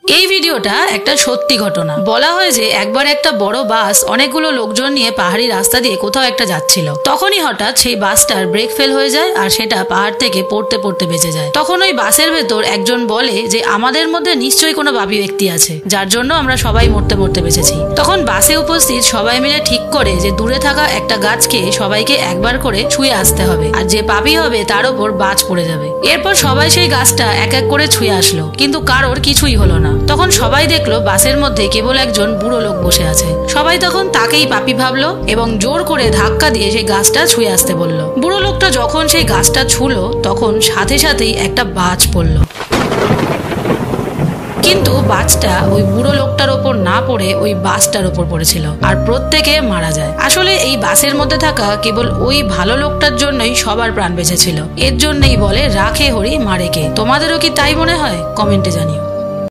এই ভিডিওটা একটা সত্যি ঘটনা। বলা হয় যে একবার একটা বড় বাস অনেকগুলো লোকজন নিয়ে পাহাড়ি রাস্তা দিয়ে কোথাও একটা যাচ্ছিল। তখনই হঠাৎ সেই বাসটার ব্রেক ফেল হয়ে যায় আর সেটা পাহাড় থেকে পড়তে পড়তে বেঁচে যায়। তখন ওই বাসের ভেতর একজন বলে যে আমাদের মধ্যে নিশ্চয়ই কোনো পাপী ব্যক্তি আছে যার জন্য আমরা সবাই মরতে মরতে বেঁচেছি। তখন বাসে উপস্থিত সবাই মিলে ঠিক করে যে দূরে থাকা একটা গাছকে সবাইকে একবার করে ছুঁয়ে আসতে হবে, আর যে পাপী হবে তার ওপর বাজ পড়ে যাবে। এরপর সবাই সেই গাছটা এক এক করে ছুঁয়ে আসলো, কিন্তু কারোর কিছুই হলো না। তখন সবাই দেখলো বাসের মধ্যে কেবল একজন বুড়ো লোক বসে আছে। সবাই তখন তাকেই পাপী ভাবলো এবং জোর করে ধাক্কা দিয়ে সেই গাছটা ছুঁয়ে আসতে বললো। বুড়ো লোকটা যখন সেই গাছটা ছুঁলো তখন সাথে সাথেই একটা বাজ পড়লো, কিন্তু বাজটা ওই বুড়ো লোকটার ওপর না পড়ে ওই বাসটার ওপর পড়েছিল আর প্রত্যেকে মারা যায়। আসলে এই বাসের মধ্যে থাকা কেবল ওই ভালো লোকটার জন্যই সবার প্রাণ বেঁচেছিল। এর জন্যই বলে রাখে হরি মারে কে। তোমাদেরও কি তাই মনে হয়? কমেন্টে জানিও।